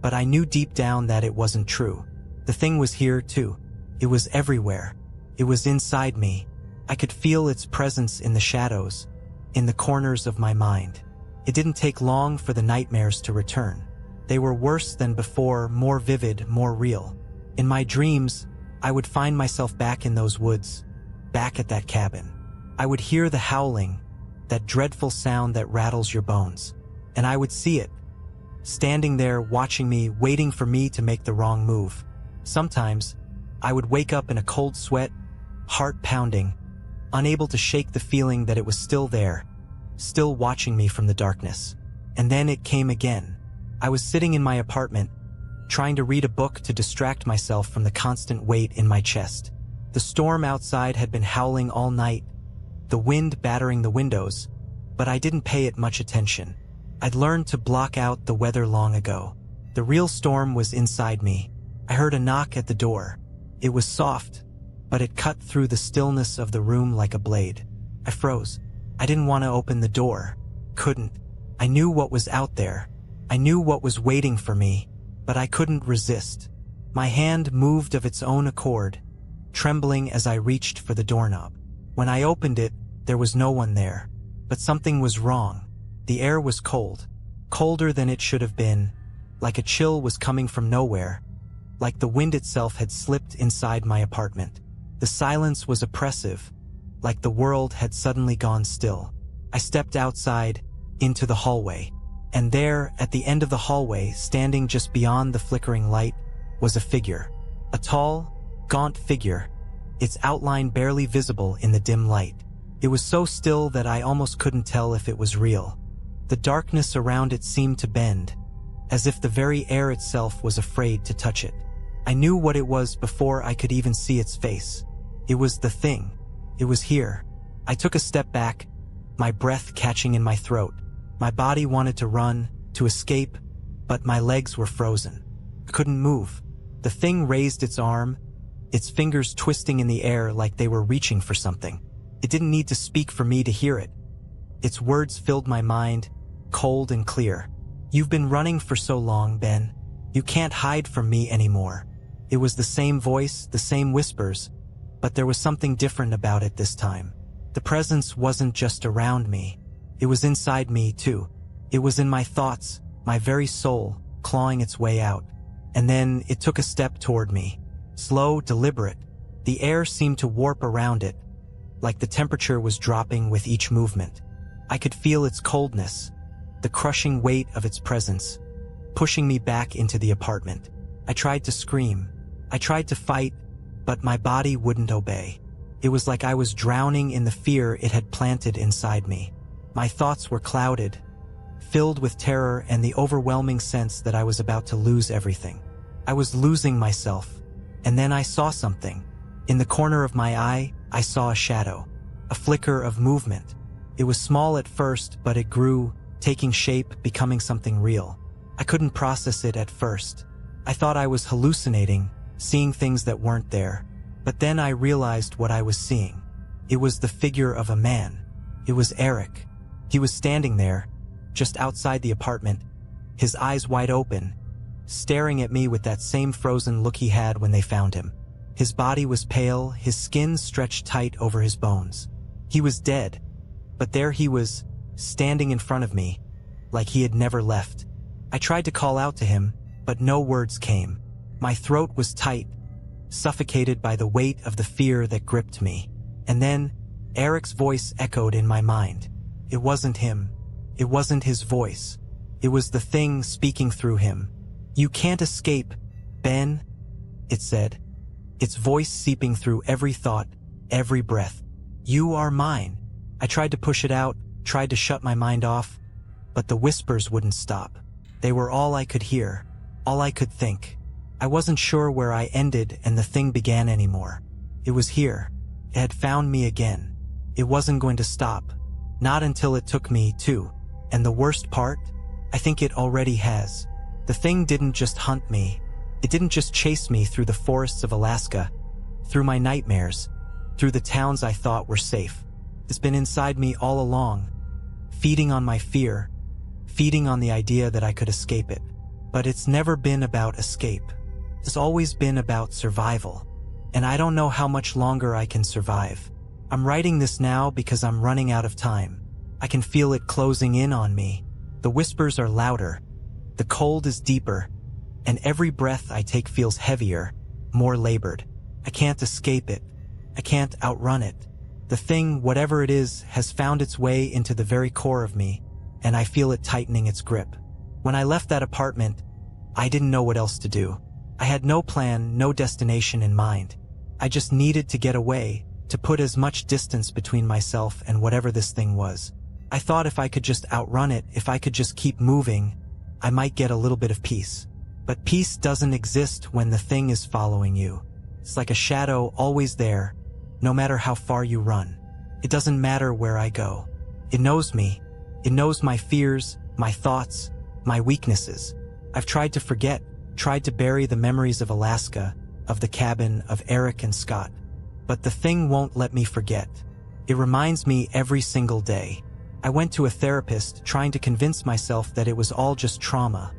but I knew deep down that it wasn't true. The thing was here too. It was everywhere. It was inside me. I could feel its presence in the shadows, in the corners of my mind. It didn't take long for the nightmares to return. They were worse than before, more vivid, more real. In my dreams, I would find myself back in those woods, back at that cabin. I would hear the howling, that dreadful sound that rattles your bones. And I would see it, standing there watching me, waiting for me to make the wrong move. Sometimes, I would wake up in a cold sweat, heart pounding, unable to shake the feeling that it was still there, still watching me from the darkness. And then it came again. I was sitting in my apartment, trying to read a book to distract myself from the constant weight in my chest. The storm outside had been howling all night, the wind battering the windows, but I didn't pay it much attention. I'd learned to block out the weather long ago. The real storm was inside me. I heard a knock at the door. It was soft, but it cut through the stillness of the room like a blade. I froze. I didn't want to open the door. Couldn't. I knew what was out there. I knew what was waiting for me, but I couldn't resist. My hand moved of its own accord, trembling as I reached for the doorknob. When I opened it, there was no one there. But something was wrong. The air was cold, colder than it should have been, like a chill was coming from nowhere, like the wind itself had slipped inside my apartment. The silence was oppressive, like the world had suddenly gone still. I stepped outside, into the hallway, and there, at the end of the hallway, standing just beyond the flickering light, was a figure. A tall, gaunt figure, its outline barely visible in the dim light. It was so still that I almost couldn't tell if it was real. The darkness around it seemed to bend, as if the very air itself was afraid to touch it. I knew what it was before I could even see its face. It was the thing. It was here. I took a step back, my breath catching in my throat. My body wanted to run, to escape, but my legs were frozen. I couldn't move. The thing raised its arm, its fingers twisting in the air like they were reaching for something. It didn't need to speak for me to hear it. Its words filled my mind, cold and clear. "You've been running for so long, Ben. You can't hide from me anymore." It was the same voice, the same whispers, but there was something different about it this time. The presence wasn't just around me. It was inside me, too. It was in my thoughts, my very soul, clawing its way out. And then it took a step toward me. Slow, deliberate. The air seemed to warp around it, like the temperature was dropping with each movement. I could feel its coldness, the crushing weight of its presence, pushing me back into the apartment. I tried to scream. I tried to fight, but my body wouldn't obey. It was like I was drowning in the fear it had planted inside me. My thoughts were clouded, filled with terror and the overwhelming sense that I was about to lose everything. I was losing myself. And then I saw something. In the corner of my eye, I saw a shadow, a flicker of movement. It was small at first, but it grew, taking shape, becoming something real. I couldn't process it at first. I thought I was hallucinating, seeing things that weren't there. But then I realized what I was seeing. It was the figure of a man. It was Eric. He was standing there, just outside the apartment, his eyes wide open, staring at me with that same frozen look he had when they found him. His body was pale, his skin stretched tight over his bones. He was dead, but there he was, standing in front of me, like he had never left. I tried to call out to him, but no words came. My throat was tight, suffocated by the weight of the fear that gripped me. And then, Eric's voice echoed in my mind. It wasn't him. It wasn't his voice. It was the thing speaking through him. "You can't escape, Ben," it said, its voice seeping through every thought, every breath. "You are mine." I tried to push it out, tried to shut my mind off, but the whispers wouldn't stop. They were all I could hear, all I could think. I wasn't sure where I ended and the thing began anymore. It was here. It had found me again. It wasn't going to stop. Not until it took me, too. And the worst part? I think it already has. The thing didn't just hunt me. It didn't just chase me through the forests of Alaska, through my nightmares, through the towns I thought were safe. It's been inside me all along, feeding on my fear, feeding on the idea that I could escape it. But it's never been about escape. It's always been about survival. And I don't know how much longer I can survive. I'm writing this now because I'm running out of time. I can feel it closing in on me. The whispers are louder. The cold is deeper. And every breath I take feels heavier, more labored. I can't escape it. I can't outrun it. The thing, whatever it is, has found its way into the very core of me, and I feel it tightening its grip. When I left that apartment, I didn't know what else to do. I had no plan, no destination in mind. I just needed to get away, to put as much distance between myself and whatever this thing was. I thought if I could just outrun it, if I could just keep moving, I might get a little bit of peace. But peace doesn't exist when the thing is following you. It's like a shadow always there, no matter how far you run. It doesn't matter where I go. It knows me. It knows my fears, my thoughts, my weaknesses. I've tried to forget, tried to bury the memories of Alaska, of the cabin, of Eric and Scott. But the thing won't let me forget. It reminds me every single day. I went to a therapist trying to convince myself that it was all just trauma,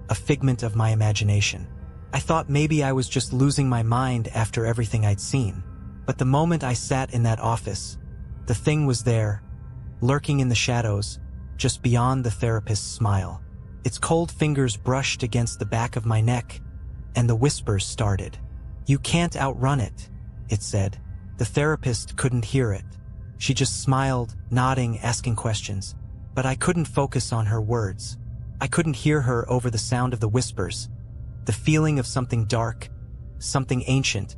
a figment of my imagination. I thought maybe I was just losing my mind after everything I'd seen. But the moment I sat in that office, the thing was there, lurking in the shadows, just beyond the therapist's smile. Its cold fingers brushed against the back of my neck, and the whispers started. "You can't outrun it," it said. The therapist couldn't hear it. She just smiled, nodding, asking questions. But I couldn't focus on her words. I couldn't hear her over the sound of the whispers, the feeling of something dark, something ancient,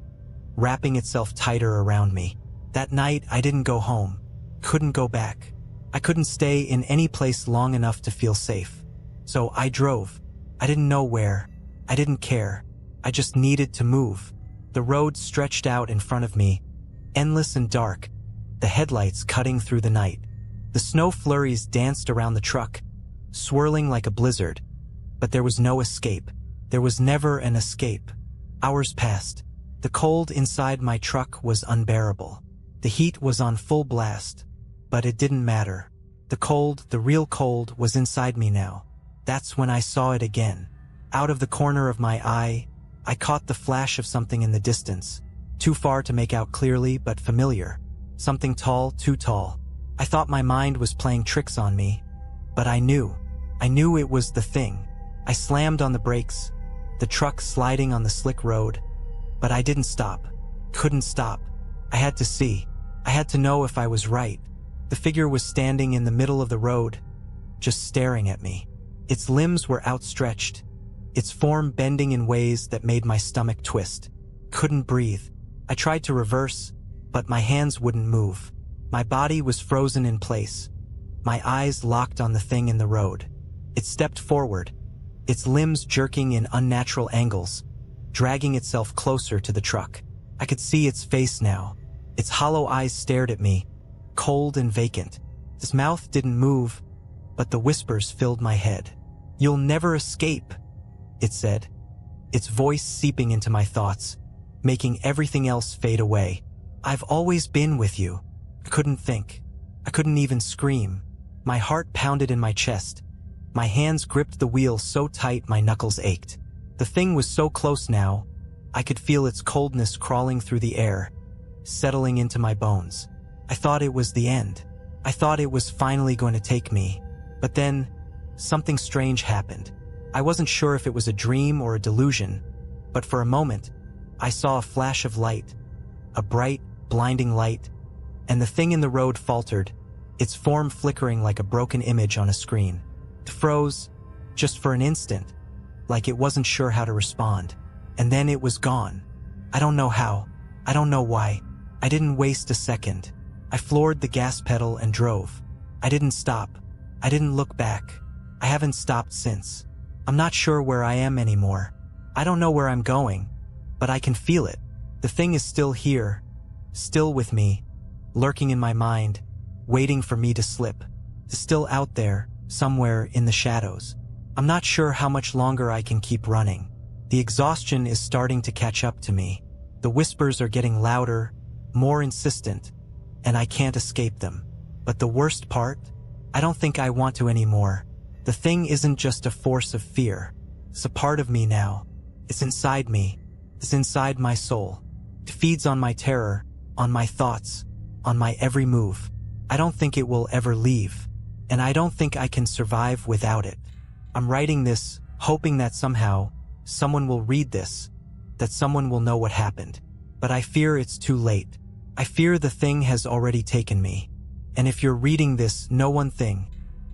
wrapping itself tighter around me. That night, I didn't go home, couldn't go back. I couldn't stay in any place long enough to feel safe. So I drove. I didn't know where. I didn't care. I just needed to move. The road stretched out in front of me, endless and dark, the headlights cutting through the night. The snow flurries danced around the truck, swirling like a blizzard. But there was no escape. There was never an escape. Hours passed. The cold inside my truck was unbearable. The heat was on full blast. But it didn't matter. The cold, the real cold, was inside me now. That's when I saw it again. Out of the corner of my eye, I caught the flash of something in the distance. Too far to make out clearly, but familiar. Something tall, too tall. I thought my mind was playing tricks on me. But I knew it was the thing. I slammed on the brakes, the truck sliding on the slick road. But I didn't stop. Couldn't stop. I had to see. I had to know if I was right. The figure was standing in the middle of the road, just staring at me. Its limbs were outstretched, its form bending in ways that made my stomach twist. Couldn't breathe. I tried to reverse, but my hands wouldn't move. My body was frozen in place. My eyes locked on the thing in the road. It stepped forward, its limbs jerking in unnatural angles, dragging itself closer to the truck. I could see its face now. Its hollow eyes stared at me, cold and vacant. Its mouth didn't move, but the whispers filled my head. "You'll never escape," it said, its voice seeping into my thoughts, making everything else fade away. "I've always been with you." I couldn't think. I couldn't even scream. My heart pounded in my chest, My hands gripped the wheel so tight my knuckles ached. The thing was so close now, I could feel its coldness crawling through the air, settling into my bones. I thought it was the end. I thought it was finally going to take me. But then, something strange happened. I wasn't sure if it was a dream or a delusion, but for a moment, I saw a flash of light, a bright, blinding light, and the thing in the road faltered, its form flickering like a broken image on a screen. It froze, just for an instant, like it wasn't sure how to respond. And then it was gone. I don't know how. I don't know why. I didn't waste a second. I floored the gas pedal and drove. I didn't stop. I didn't look back. I haven't stopped since. I'm not sure where I am anymore. I don't know where I'm going, but I can feel it. The thing is still here, still with me, lurking in my mind, waiting for me to slip. It's still out there, somewhere in the shadows. I'm not sure how much longer I can keep running. The exhaustion is starting to catch up to me. The whispers are getting louder, more insistent, and I can't escape them. But the worst part? I don't think I want to anymore. The thing isn't just a force of fear. It's a part of me now. It's inside me. It's inside my soul. It feeds on my terror, on my thoughts, on my every move. I don't think it will ever leave, and I don't think I can survive without it. I'm writing this, hoping that somehow, someone will read this, that someone will know what happened. But I fear it's too late. I fear the thing has already taken me. And if you're reading this, know one thing.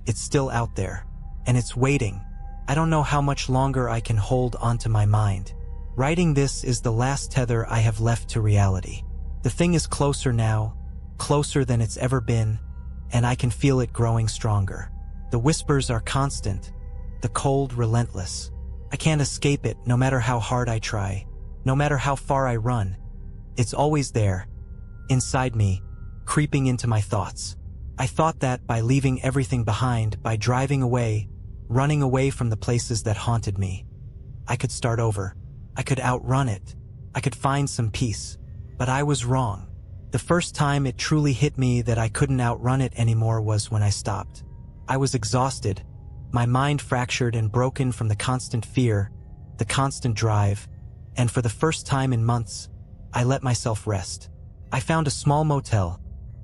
It's still out there. And it's waiting. I don't know how much longer I can hold onto my mind. Writing this is the last tether I have left to reality. The thing is closer now, closer than it's ever been, and I can feel it growing stronger. The whispers are constant, the cold relentless. I can't escape it no matter how hard I try, no matter how far I run. It's always there, inside me, creeping into my thoughts. I thought that by leaving everything behind, by driving away, running away from the places that haunted me, I could start over. I could outrun it. I could find some peace. But I was wrong. The first time it truly hit me that I couldn't outrun it anymore was when I stopped. I was exhausted, my mind fractured and broken from the constant fear, the constant drive, and for the first time in months, I let myself rest. I found a small motel,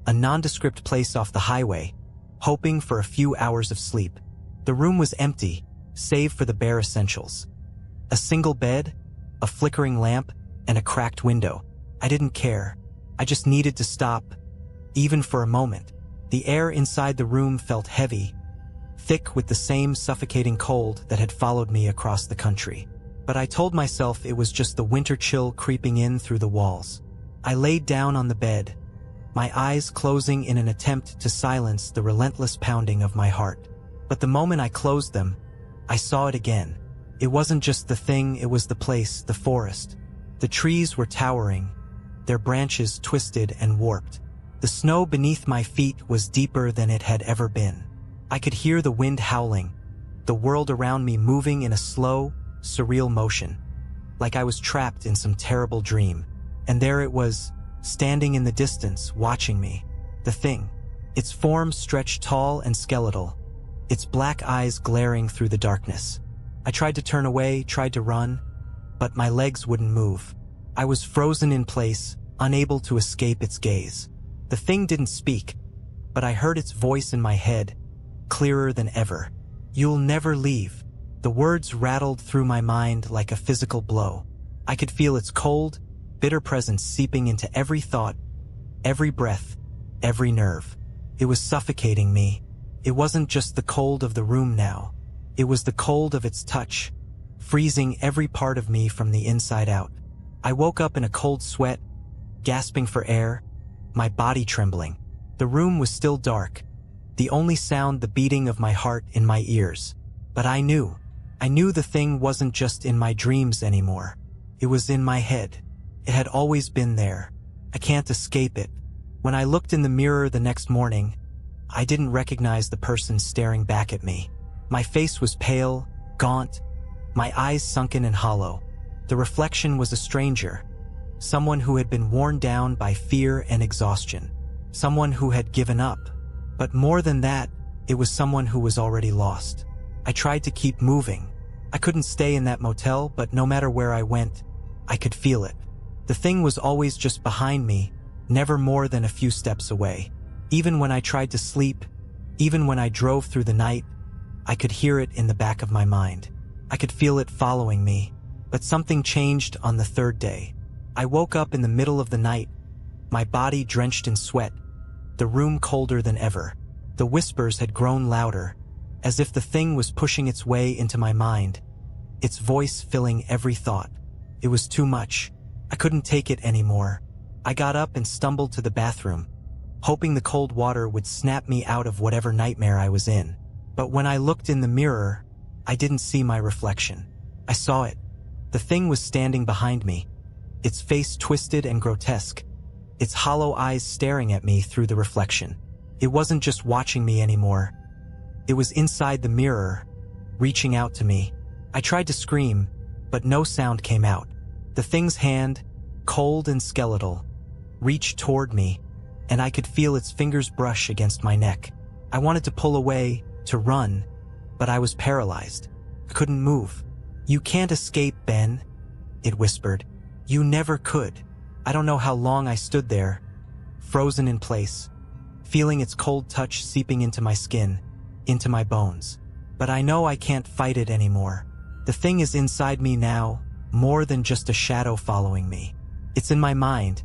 a nondescript place off the highway, hoping for a few hours of sleep. The room was empty, save for the bare essentials. A single bed, a flickering lamp, and a cracked window. I didn't care. I just needed to stop, even for a moment. The air inside the room felt heavy, thick with the same suffocating cold that had followed me across the country. But I told myself it was just the winter chill creeping in through the walls. I laid down on the bed, my eyes closing in an attempt to silence the relentless pounding of my heart. But the moment I closed them, I saw it again. It wasn't just the thing, it was the place, the forest. The trees were towering, their branches twisted and warped. The snow beneath my feet was deeper than it had ever been. I could hear the wind howling, the world around me moving in a slow, surreal motion, like I was trapped in some terrible dream. And there it was, standing in the distance, watching me. The thing. Its form stretched tall and skeletal, its black eyes glaring through the darkness. I tried to turn away, tried to run, but my legs wouldn't move. I was frozen in place, unable to escape its gaze. The thing didn't speak, but I heard its voice in my head, clearer than ever. "You'll never leave." The words rattled through my mind like a physical blow. I could feel its cold, bitter presence seeping into every thought, every breath, every nerve. It was suffocating me. It wasn't just the cold of the room now. It was the cold of its touch, freezing every part of me from the inside out. I woke up in a cold sweat, gasping for air, my body trembling. The room was still dark, the only sound the beating of my heart in my ears. But I knew the thing wasn't just in my dreams anymore. It was in my head. It had always been there. I can't escape it. When I looked in the mirror the next morning, I didn't recognize the person staring back at me. My face was pale, gaunt, my eyes sunken and hollow. The reflection was a stranger, someone who had been worn down by fear and exhaustion, someone who had given up. But more than that, it was someone who was already lost. I tried to keep moving. I couldn't stay in that motel, but no matter where I went, I could feel it. The thing was always just behind me, never more than a few steps away. Even when I tried to sleep, even when I drove through the night, I could hear it in the back of my mind. I could feel it following me. But something changed on the third day. I woke up in the middle of the night, my body drenched in sweat, the room colder than ever. The whispers had grown louder, as if the thing was pushing its way into my mind, its voice filling every thought. It was too much. I couldn't take it anymore. I got up and stumbled to the bathroom, hoping the cold water would snap me out of whatever nightmare I was in. But when I looked in the mirror, I didn't see my reflection. I saw it. The thing was standing behind me, its face twisted and grotesque, its hollow eyes staring at me through the reflection. It wasn't just watching me anymore. It was inside the mirror, reaching out to me. I tried to scream, but no sound came out. The thing's hand, cold and skeletal, reached toward me, and I could feel its fingers brush against my neck. I wanted to pull away, to run, but I was paralyzed. I couldn't move. "You can't escape, Ben," it whispered. "You never could." I don't know how long I stood there, frozen in place, feeling its cold touch seeping into my skin, into my bones. But I know I can't fight it anymore. The thing is inside me now, more than just a shadow following me. It's in my mind,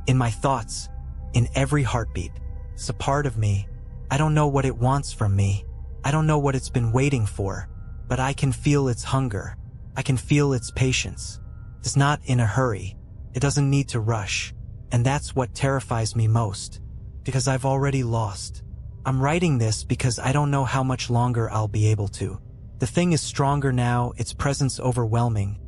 in my thoughts, in every heartbeat. It's a part of me. I don't know what it wants from me. I don't know what it's been waiting for, but I can feel its hunger. I can feel its patience. It's not in a hurry. It doesn't need to rush. And that's what terrifies me most, because I've already lost. I'm writing this because I don't know how much longer I'll be able to. The thing is stronger now, its presence overwhelming,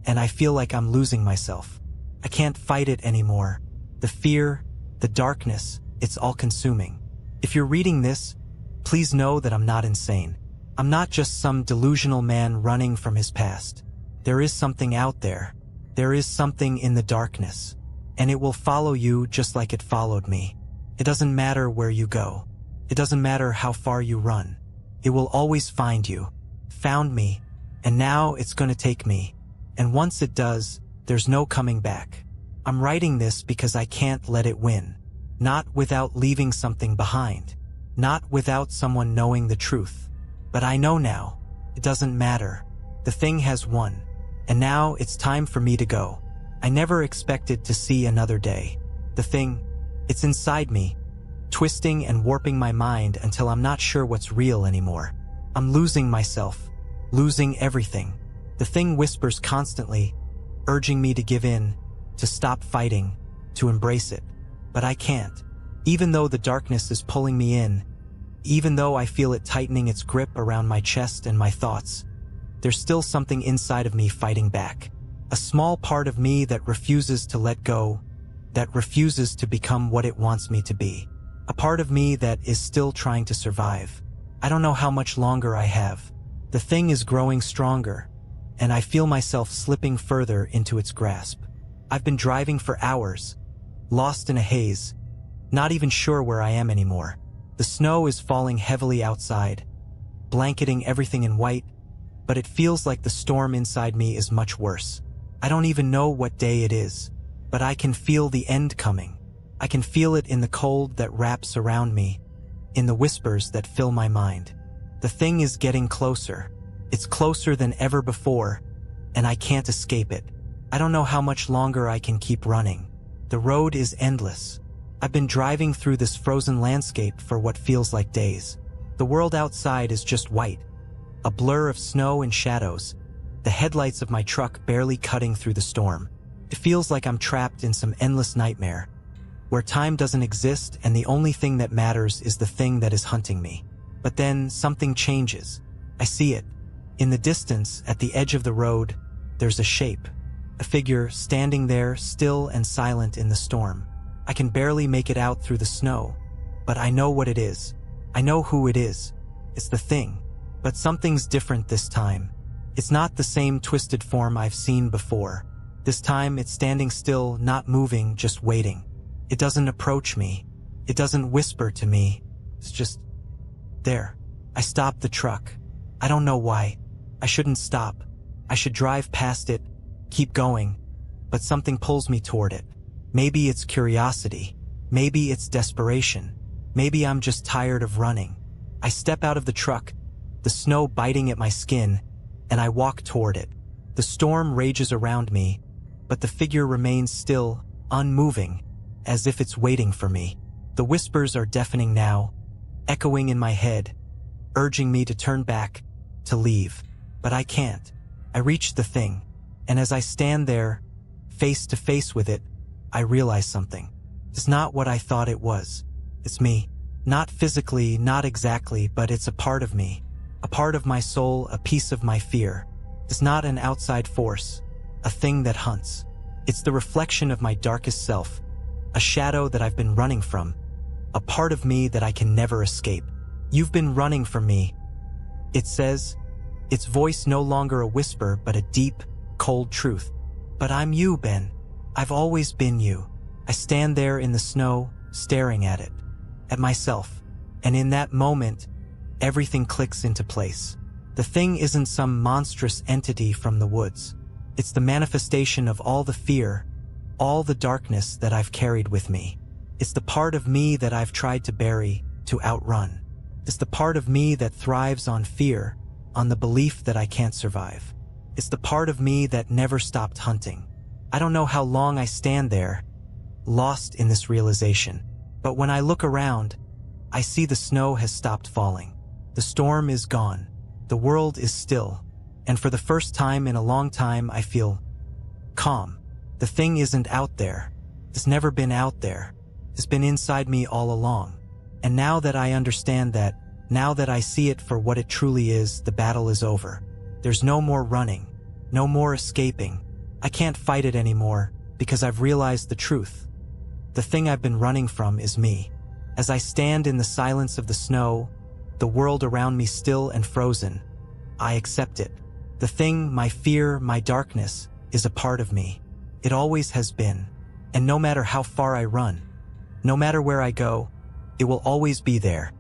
and I feel like I'm losing myself. I can't fight it anymore. The fear, the darkness, it's all consuming. If you're reading this, please know that I'm not insane. I'm not just some delusional man running from his past. There is something out there. There is something in the darkness, and it will follow you just like it followed me. It doesn't matter where you go. It doesn't matter how far you run. It will always find you. Found me, and now it's going to take me. And once it does, there's no coming back. I'm writing this because I can't let it win. Not without leaving something behind. Not without someone knowing the truth. But I know now. It doesn't matter. The thing has won. And now it's time for me to go. I never expected to see another day. The thing, it's inside me, twisting and warping my mind until I'm not sure what's real anymore. I'm losing myself, losing everything. The thing whispers constantly, urging me to give in, to stop fighting, to embrace it. But I can't. Even though the darkness is pulling me in, even though I feel it tightening its grip around my chest and my thoughts, there's still something inside of me fighting back. A small part of me that refuses to let go, that refuses to become what it wants me to be. A part of me that is still trying to survive. I don't know how much longer I have. The thing is growing stronger, and I feel myself slipping further into its grasp. I've been driving for hours, lost in a haze, not even sure where I am anymore. The snow is falling heavily outside, blanketing everything in white, but it feels like the storm inside me is much worse. I don't even know what day it is, but I can feel the end coming. I can feel it in the cold that wraps around me, in the whispers that fill my mind. The thing is getting closer. It's closer than ever before, and I can't escape it. I don't know how much longer I can keep running. The road is endless. I've been driving through this frozen landscape for what feels like days. The world outside is just white, a blur of snow and shadows, the headlights of my truck barely cutting through the storm. It feels like I'm trapped in some endless nightmare, where time doesn't exist and the only thing that matters is the thing that is hunting me. But then something changes. I see it. In the distance, at the edge of the road, there's a shape, a figure standing there still and silent in the storm. I can barely make it out through the snow, but I know what it is. I know who it is. It's the thing. But something's different this time. It's not the same twisted form I've seen before. This time it's standing still, not moving, just waiting. It doesn't approach me. It doesn't whisper to me. It's just there. I stop the truck. I don't know why. I shouldn't stop. I should drive past it, keep going, but something pulls me toward it. Maybe it's curiosity. Maybe it's desperation. Maybe I'm just tired of running. I step out of the truck, the snow biting at my skin, and I walk toward it. The storm rages around me, but the figure remains still, unmoving, as if it's waiting for me. The whispers are deafening now, echoing in my head, urging me to turn back, to leave. But I can't. I reach the thing, and as I stand there, face to face with it, I realize something. It's not what I thought it was. It's me. Not physically, not exactly, but it's a part of me. A part of my soul, a piece of my fear. It's not an outside force, a thing that hunts. It's the reflection of my darkest self, a shadow that I've been running from, a part of me that I can never escape. You've been running from me, it says, its voice no longer a whisper but a deep, cold truth. But I'm you, Ben. I've always been you. I stand there in the snow, staring at it, at myself, and in that moment, everything clicks into place. The thing isn't some monstrous entity from the woods. It's the manifestation of all the fear, all the darkness that I've carried with me. It's the part of me that I've tried to bury, to outrun. It's the part of me that thrives on fear, on the belief that I can't survive. It's the part of me that never stopped hunting. I don't know how long I stand there, lost in this realization. But when I look around, I see the snow has stopped falling. The storm is gone. The world is still. And for the first time in a long time, I feel calm. The thing isn't out there. It's never been out there. It's been inside me all along. And now that I understand that, now that I see it for what it truly is, the battle is over. There's no more running, no more escaping. I can't fight it anymore because I've realized the truth. The thing I've been running from is me. As I stand in the silence of the snow, the world around me still and frozen, I accept it. The thing, my fear, my darkness, is a part of me. It always has been. And no matter how far I run, no matter where I go, it will always be there,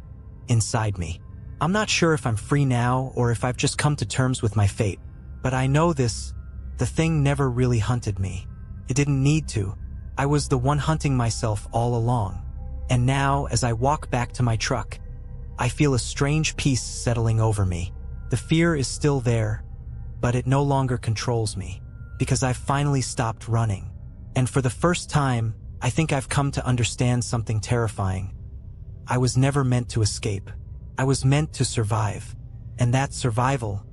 inside me. I'm not sure if I'm free now or if I've just come to terms with my fate, but I know this, the thing never really hunted me. It didn't need to. I was the one hunting myself all along. And now, as I walk back to my truck, I feel a strange peace settling over me. The fear is still there, but it no longer controls me, because I've finally stopped running. And for the first time, I think I've come to understand something terrifying. I was never meant to escape. I was meant to survive. And that survival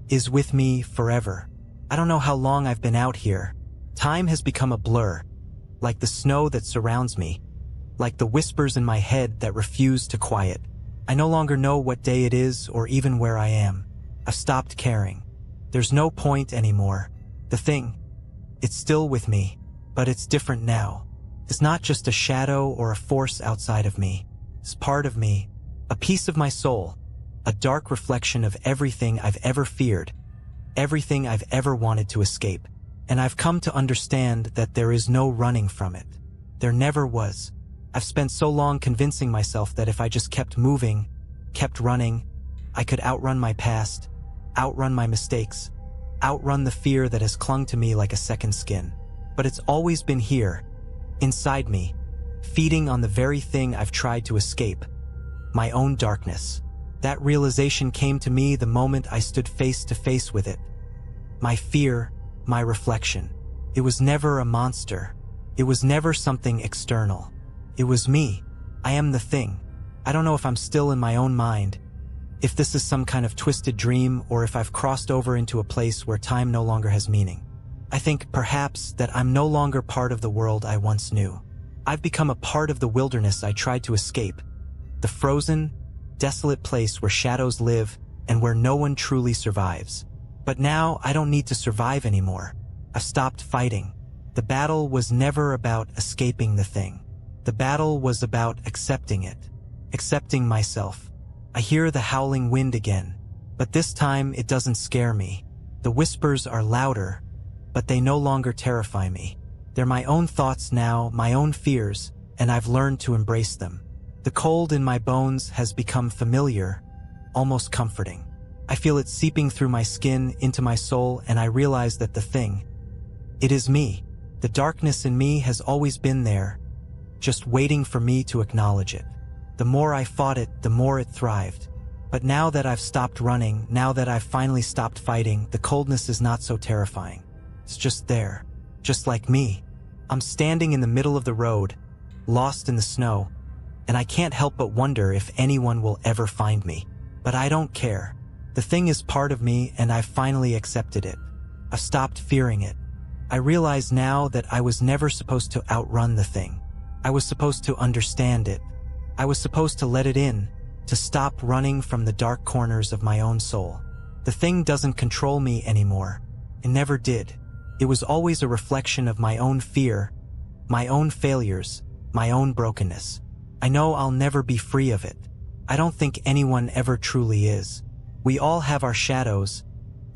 is with me forever. I don't know how long I've been out here. Time has become a blur, like the snow that surrounds me, like the whispers in my head that refuse to quiet. I no longer know what day it is or even where I am. I've stopped caring. There's no point anymore. The thing, it's still with me, but it's different now. It's not just a shadow or a force outside of me. It's part of me, a piece of my soul, a dark reflection of everything I've ever feared, everything I've ever wanted to escape. And I've come to understand that there is no running from it. There never was. I've spent so long convincing myself that if I just kept moving, kept running, I could outrun my past, outrun my mistakes, outrun the fear that has clung to me like a second skin. But it's always been here, inside me, feeding on the very thing I've tried to escape, my own darkness. That realization came to me the moment I stood face to face with it. My fear, my reflection. It was never a monster. It was never something external. It was me. I am the thing. I don't know if I'm still in my own mind, if this is some kind of twisted dream, or if I've crossed over into a place where time no longer has meaning. I think perhaps that I'm no longer part of the world I once knew. I've become a part of the wilderness I tried to escape, the frozen, desolate place where shadows live and where no one truly survives. But now I don't need to survive anymore. I've stopped fighting. The battle was never about escaping the thing. The battle was about accepting it, accepting myself. I hear the howling wind again, but this time it doesn't scare me. The whispers are louder, but they no longer terrify me. They're my own thoughts now, my own fears, and I've learned to embrace them. The cold in my bones has become familiar, almost comforting. I feel it seeping through my skin into my soul, and I realize that the thing, it is me. The darkness in me has always been there, just waiting for me to acknowledge it. The more I fought it, the more it thrived. But now that I've stopped running, now that I've finally stopped fighting, the coldness is not so terrifying. It's just there, just like me. I'm standing in the middle of the road, lost in the snow, and I can't help but wonder if anyone will ever find me. But I don't care. The thing is part of me, and I've finally accepted it. I've stopped fearing it. I realize now that I was never supposed to outrun the thing. I was supposed to understand it. I was supposed to let it in, to stop running from the dark corners of my own soul. The thing doesn't control me anymore. It never did. It was always a reflection of my own fear, my own failures, my own brokenness. I know I'll never be free of it. I don't think anyone ever truly is. We all have our shadows,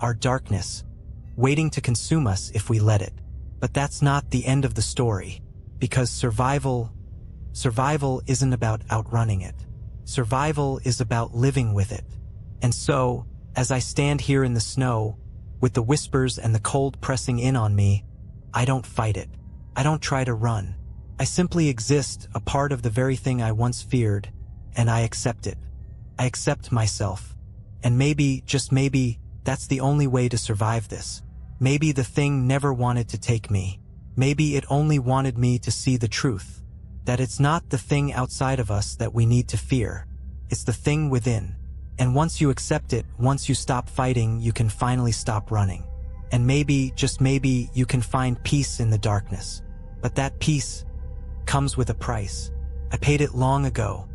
our darkness, waiting to consume us if we let it. But that's not the end of the story, because survival isn't about outrunning it. Survival is about living with it. And so, as I stand here in the snow, with the whispers and the cold pressing in on me, I don't fight it. I don't try to run. I simply exist, a part of the very thing I once feared, and I accept it. I accept myself. And maybe, just maybe, that's the only way to survive this. Maybe the thing never wanted to take me. Maybe it only wanted me to see the truth. That it's not the thing outside of us that we need to fear. It's the thing within. And once you accept it, once you stop fighting, you can finally stop running. And maybe, just maybe, you can find peace in the darkness. But that peace comes with a price. I paid it long ago.